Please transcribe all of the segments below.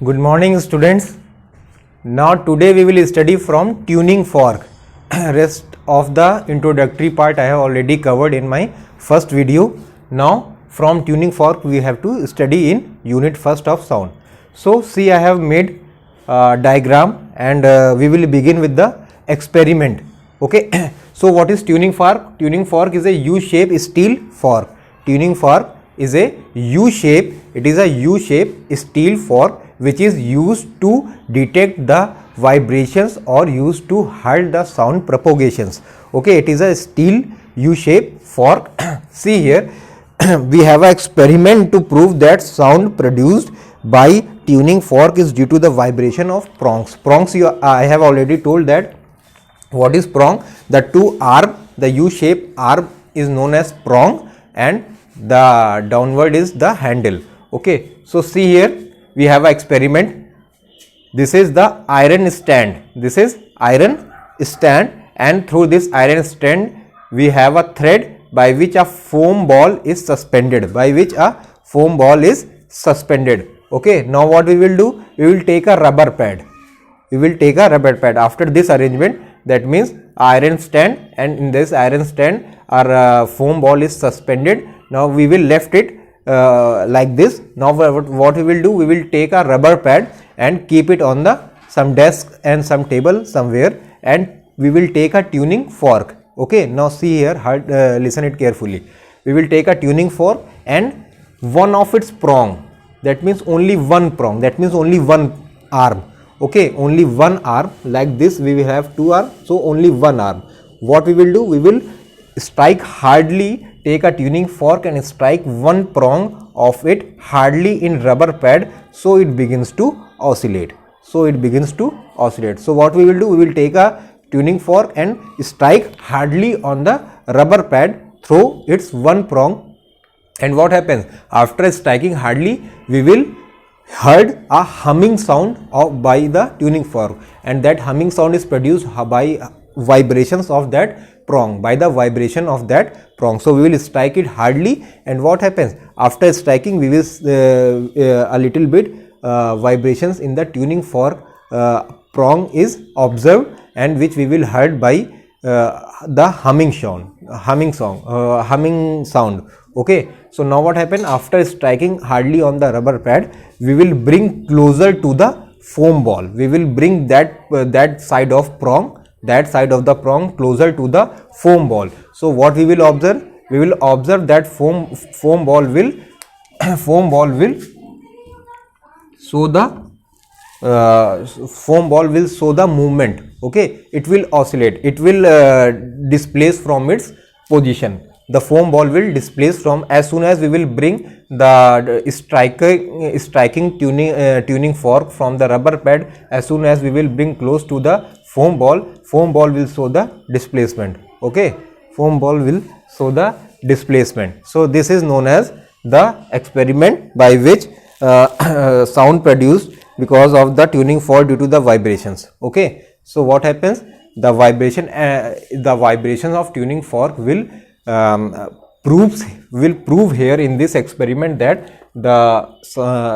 Good morning, students. Now today we will study from tuning fork. Rest of the introductory part I have already covered in my first video. Now from tuning fork we have to study in unit first of sound. So see, I have made diagram and we will begin with the experiment. Okay. So what is tuning fork? Tuning fork is a U-shaped steel fork. Tuning fork is a U-shape. It is a U-shape steel fork which is used to detect the vibrations or used to halt the sound propagations. Okay, it is a steel U-shape fork. See here, we have an experiment to prove that sound produced by tuning fork is due to the vibration of prongs. Prongs, I have already told that what is prong. The two arm, the U-shape arm is known as prong and the downward is the handle. Okay, so see here, we have an experiment. This is the iron stand. This is iron stand, and through this iron stand we have a thread by which a foam ball is suspended. By which a foam ball is suspended. Okay, now what we will do? We will take a rubber pad. We will take a rubber pad. After this arrangement, that means iron stand, and in this iron stand our foam ball is suspended. Now we will left it like this. Now what we will do? We will take a rubber pad and keep it on the some desk and some table somewhere, and we will take a tuning fork. Okay, now see here, listen it carefully. We will take a tuning fork and one of its prong, that means only one prong, that means only one arm. Okay, only one arm, like this we will have two arms, so only one arm. What we will do? We will strike hardly, take a tuning fork and strike one prong of it hardly in rubber pad, so it begins to oscillate. So it begins to oscillate. So what we will do? We will take a tuning fork and strike hardly on the rubber pad through its one prong, and what happens? After striking hardly, we will heard a humming sound by the tuning fork, and that humming sound is produced by vibrations of that prong, by the vibration of that prong. So we will strike it hardly, and what happens? After striking, we will a little bit vibrations in the tuning fork prong is observed, and which we will heard by the humming sound. Okay, so now what happened? After striking hardly on the rubber pad, we will bring closer to the foam ball. We will bring that side of prong, that side of the prong closer to the foam ball. So what we will observe? We will observe that foam ball will show the movement. Okay, it will oscillate, it will displace from its position. The foam ball will displace from, as soon as we will bring the striking tuning fork from the rubber pad, as soon as we will bring close to the foam ball will show the displacement. Okay, foam ball will show the displacement. So this is known as the experiment by which sound produced because of the tuning fork due to the vibrations. Okay, so what happens? The vibration of tuning fork will prove here in this experiment that the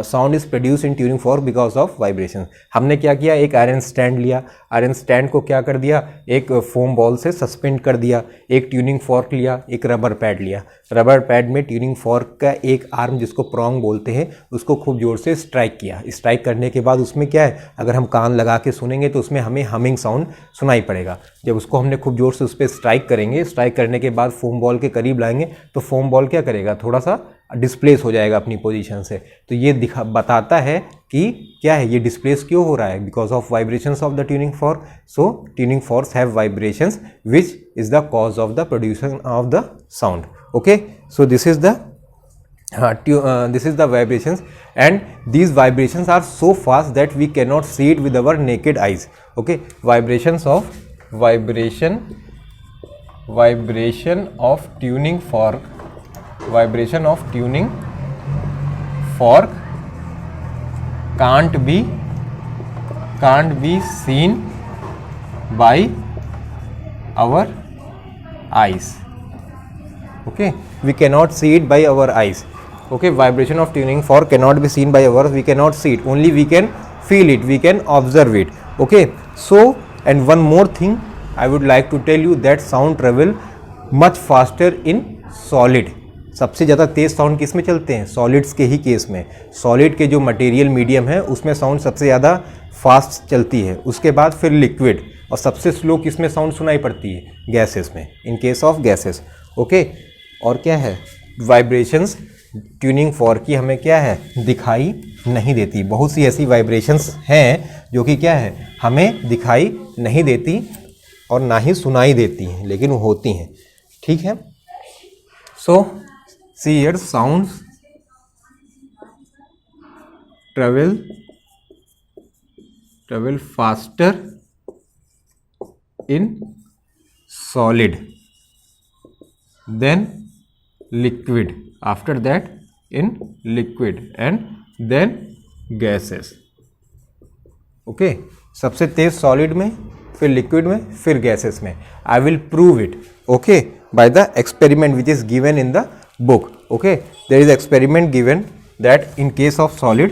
sound is produced in tuning fork because of vibration. हमने क्या किया? एक iron stand लिया, iron stand को क्या कर दिया? एक फोम बॉल से सस्पेंड कर दिया, एक ट्यूनिंग फॉर्क लिया, एक रबर पैड लिया, रबर पैड में ट्यूनिंग फॉर्क का एक आर्म जिसको प्रॉन्ग बोलते हैं उसको खूब जोर से स्ट्राइक किया। स्ट्राइक करने के बाद उसमें क्या है? अगर हम कान लगा के सुनेंगे तो उसमें हमें हमिंग साउंड सुनाई पड़ेगा। जब उसको हमने खूब जोर से उस पर स्ट्राइक करेंगे, स्ट्राइक करने के बाद फोम बॉल के करीब लाएंगे तो फोम बॉल क्या करेगा? थोड़ा सा डिस्प्लेस हो जाएगा अपनी पोजीशन से। तो ये बताता है कि क्या है, ये डिस्प्लेस क्यों हो रहा है? Because of vibrations of the tuning fork. So tuning forex have vibrations which is the cause of the production of the sound. Okay, so this is the vibrations, and these vibrations are so fast that we cannot see it with our naked eyes. Okay, vibration of tuning fork can't be seen by our eyes. Okay, we cannot see it by our eyes. Okay, vibration of tuning fork cannot be seen by ours, we cannot see it, only we can feel it, we can observe it. Okay, so and one more thing I would like to tell you that sound travel much faster in solid. सबसे ज़्यादा तेज़ sound किस में चलते हैं? Solids के ही case में. Solid के जो मटेरियल मीडियम है उसमें साउंड सबसे ज़्यादा फास्ट चलती है, उसके बाद फिर लिक्विड, और सबसे स्लो किस में साउंड सुनाई पड़ती है? गैसेस में, in case of gases. Okay, और क्या है? वाइब्रेशंस ट्यूनिंग फॉर्क की हमें क्या है? दिखाई नहीं देती. बहुत सी ऐसी वाइब्रेशंस हैं जो कि क्या है? हमें दिखाई नहीं देती और ना ही सुनाई देती हैं, लेकिन वो होती हैं. ठीक है. So see here, sounds travel faster in solid then liquid, after that in liquid and then gases. Okay, सबसे तेज सॉलिड में, फिर लिक्विड में, फिर गैसेस में. I will prove it, okay, by the experiment which is given in the book. Okay, there is experiment given that in case of solid,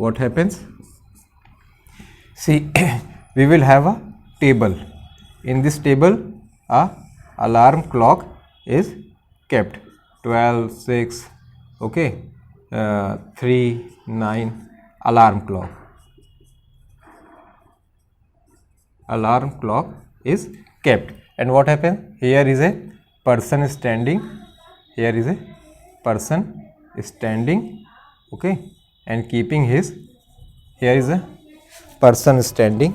what happens? See, we will have a table. In this table a alarm clock is kept, 12, 6, okay, 3, 9, alarm clock is kept. And what happens? Here is a person standing, okay, and keeping his, here is a person standing,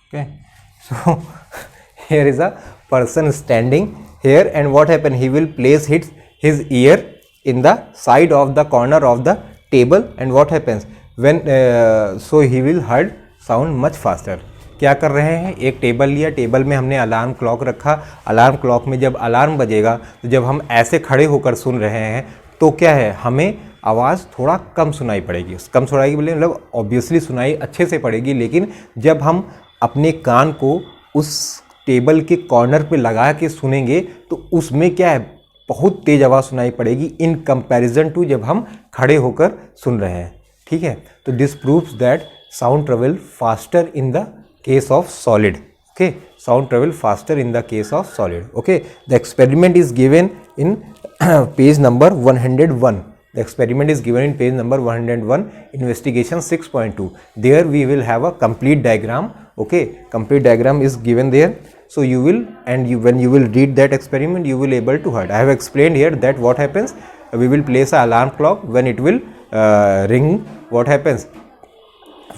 okay. So here is a person standing here, and what happen? He will place his ear in the side of the corner of the table, and what happens when so he will heard sound much faster. क्या कर रहे हैं? एक table लिया, table में हमने alarm clock रखा. Alarm clock में जब अलार्म बजेगा तो जब हम ऐसे खड़े होकर सुन रहे हैं तो क्या है? हमें आवाज़ थोड़ा कम सुनाई पड़ेगी. कम सुनाई बोले मतलब ऑब्वियसली सुनाई अच्छे से पड़ेगी, लेकिन जब हम अपने कान को उस टेबल के कॉर्नर पे लगा के सुनेंगे तो उसमें क्या है? बहुत तेज़ आवाज़ सुनाई पड़ेगी इन कंपैरिजन टू जब हम खड़े होकर सुन रहे हैं. ठीक है, तो this proves that sound travel faster in the case of solid. Okay, sound travel faster in the case of solid. Okay, the experiment is given in page number 101. The experiment is given in page number 101, investigation 6.2. There we will have a complete diagram. Okay, complete diagram is given there. So you will, and when you will read that experiment, you will able to heard. I have explained here that what happens. We will place an alarm clock. When it will ring, what happens?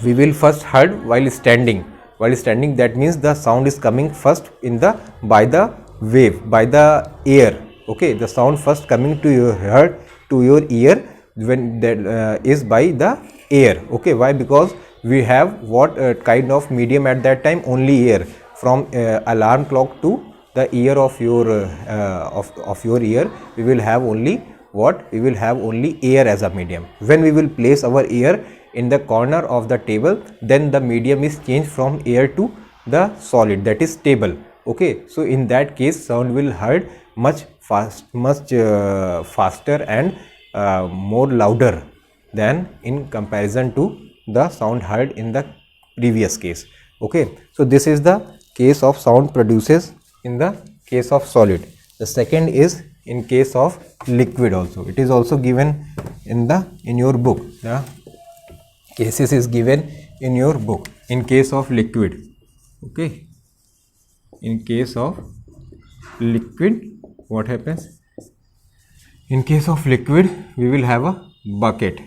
We will first heard while standing. While standing, that means the sound is coming first in the by the wave, by the air. Okay, the sound first coming to your heart, to your ear, when that is by the air. Okay, why? Because we have what kind of medium at that time? Only air. From alarm clock to the ear of your of your ear, we will have only what? We will have only air as a medium. When we will place our ear in the corner of the table, then the medium is changed from air to the solid, that is table. Okay, so in that case sound will heard much faster and more louder than in comparison to the sound heard in the previous case. Okay, so this is the case of sound produces in the case of solid. The second is in case of liquid also. It is also given in your book. The cases is given in your book. In case of liquid, okay, in case of liquid, what happens? In case of liquid, we will have a bucket.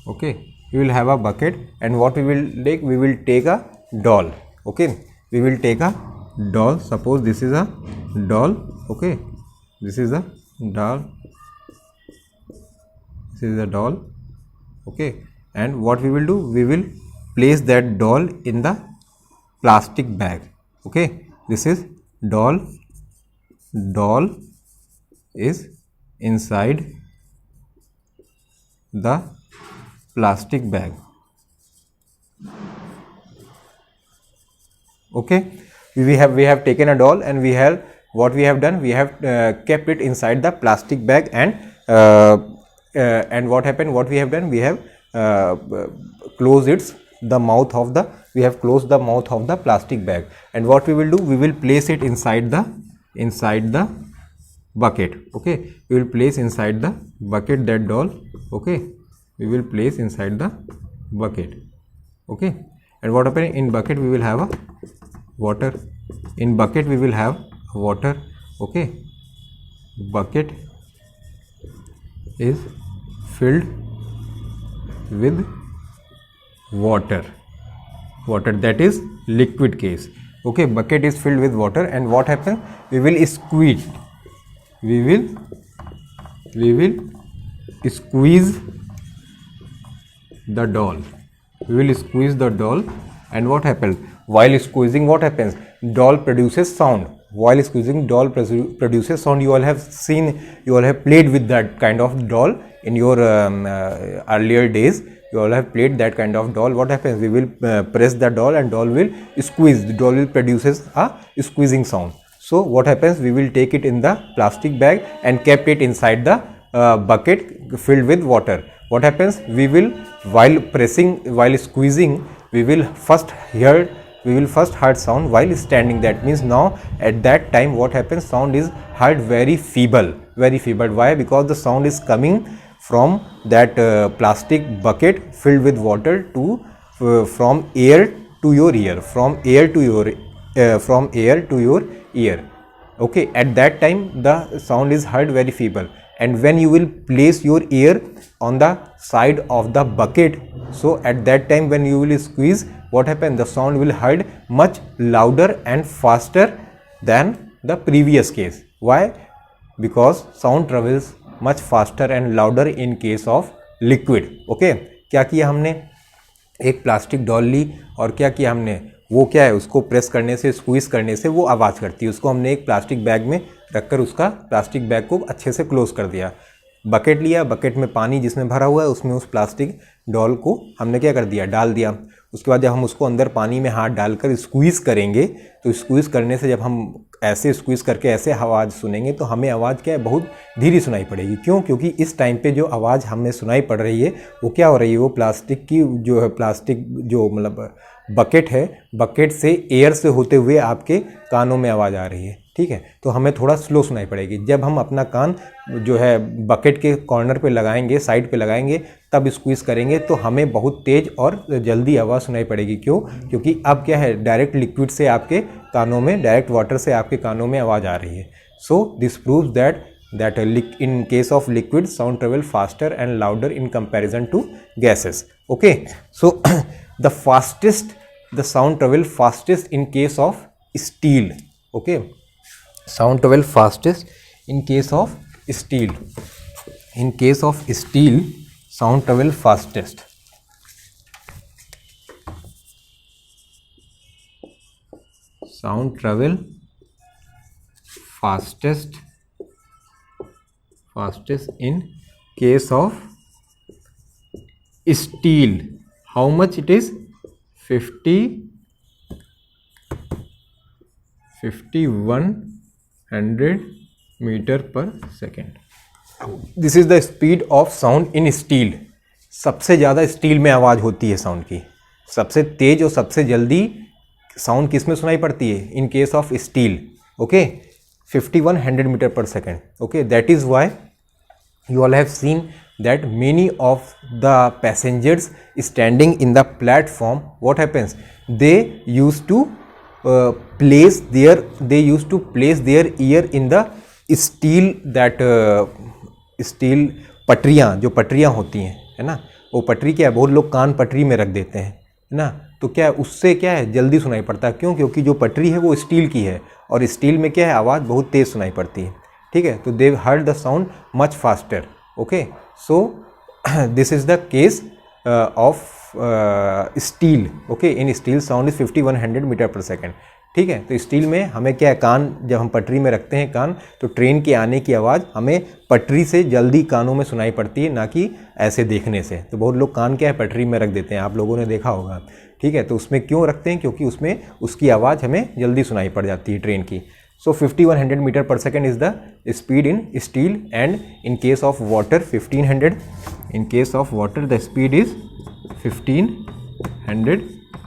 Okay, we will have a bucket, and what we will take? We will take a doll. Okay, we will take a doll. Suppose this is a doll. Okay, this is a doll. This this is a doll. Okay, and what we will do, we will place that doll in the plastic bag. Okay, this is doll is inside the plastic bag. Okay, we have taken a doll, and we have, what we have done, we have kept it inside the plastic bag, and what happened, what we have done, we have closed the mouth of the plastic bag. And what we will do, we will place it inside the bucket. Okay, we will place inside the bucket that doll. Okay, we will place inside the bucket. Okay, and what happen, in bucket we will have a water. In bucket we will have water. Okay, bucket is filled with water, that is liquid case. Okay, bucket is filled with water, and what happens, we will squeeze the doll. And what happens, while squeezing, what happens, doll produces sound. While squeezing, doll produces sound. You all have played with that kind of doll in your earlier days. You all have played that kind of doll. What happens, we will press the doll, and doll will squeeze. The doll will produces a squeezing sound. So what happens, we will take it in the plastic bag and kept it inside the bucket filled with water. What happens, we will, while squeezing, we will first heard sound while standing. That means now at that time, what happens, sound is heard very feeble. Why? Because the sound is coming from that plastic bucket filled with water from air to your ear. Okay, at that time the sound is heard very feeble, and when you will place your ear on the side of the bucket, so at that time when you will squeeze, what happens, the sound will heard much louder and faster than the previous case. Why? Because sound travels much faster and louder in case of liquid. Okay, क्या किया हमने, एक plastic doll ली, और क्या किया हमने, वो क्या है, उसको प्रेस करने से, स्क्वीज करने से वो आवाज़ करती है, उसको हमने एक प्लास्टिक बैग में रखकर उसका प्लास्टिक बैग को अच्छे से क्लोज कर दिया. बकेट लिया, बकेट में पानी जिसमें भरा हुआ है, उसमें उस प्लास्टिक डॉल को हमने क्या कर दिया, डाल दिया. उसके बाद जब हम उसको अंदर पानी में हाथ डालकर स्क्वीज़ करेंगे, तो स्क्वीज़ करने से जब हम ऐसे स्क्वीज़ करके ऐसे आवाज़ सुनेंगे, तो हमें आवाज़ क्या है, बहुत धीरे सुनाई पड़ेगी. क्यों? क्योंकि इस टाइम पे जो आवाज़ हमें सुनाई पड़ रही है, वो क्या हो रही है, वो प्लास्टिक की जो है, प्लास्टिक जो मतलब बकेट है, बकेट से एयर से होते हुए आपके कानों में आवाज़ आ रही है. ठीक है, तो हमें थोड़ा स्लो सुनाई पड़ेगी. जब हम अपना कान जो है बकेट के कॉर्नर पे लगाएंगे, साइड पे लगाएंगे, तब स्क्वीज़ करेंगे, तो हमें बहुत तेज़ और जल्दी आवाज़ सुनाई पड़ेगी. क्यों? क्योंकि अब क्या है, डायरेक्ट लिक्विड से आपके कानों में, डायरेक्ट वाटर से आपके कानों में आवाज़ आ रही है. So this proves that in case of liquid, sound travel faster and louder in comparison to gases. Okay, so the sound travel fastest in case of steel. Okay, sound travel fastest in case of steel. In case of steel, sound travel fastest. Sound travel fastest in case of steel. How much it is? 5100 meter per second. This is the speed of sound in steel. सबसे ज़्यादा steel में आवाज़ होती है sound की. सबसे तेज और सबसे जल्दी साउंड किस में सुनाई पड़ती है? In case of steel. Okay, 5100 meter per second. Okay, that is why you all have seen that many of the passengers standing in the platform, what happens, they used to place their ear in the steel, that steel पटरियाँ, जो पटरियाँ होती हैं, है ना, वो पटरी क्या है, बहुत लोग कान पटरी में रख देते हैं, है ना, तो क्या है, उससे क्या है, जल्दी सुनाई पड़ता है. क्यों? क्योंकि जो पटरी है वो स्टील की है, और स्टील में क्या है, आवाज़ बहुत तेज़ सुनाई पड़ती है. ठीक है, तो दे heard the sound much faster. Okay, so this is the case of steel. Okay, in steel sound is 5100 metre पर सेकेंड. ठीक है, तो स्टील में हमें क्या है, कान जब हम पटरी में रखते हैं कान, तो ट्रेन के आने की आवाज़ हमें पटरी से जल्दी कानों में सुनाई पड़ती है, ना कि ऐसे देखने से. तो बहुत लोग कान क्या है पटरी में रख देते हैं, आप लोगों ने देखा होगा. ठीक है, तो उसमें क्यों रखते हैं, क्योंकि उसमें उसकी आवाज़ हमें जल्दी सुनाई पड़ जाती है ट्रेन की. So 5100 meter per second is the speed in steel, and in case of water 1500. In case of water the speed is 1500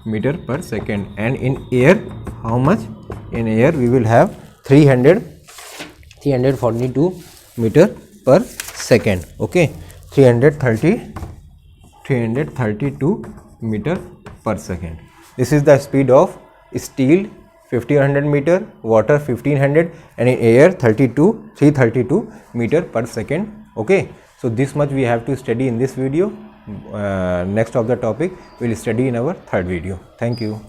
meter per second, and in air how much? In air we will have 342 meter per second. Okay, 332 meter per second. This is the speed of steel 1500 meter, water 1500, and in air 332 meter per second. Okay, so this much we have to study in this video. Next of the topic we will study in our third video. Thank you.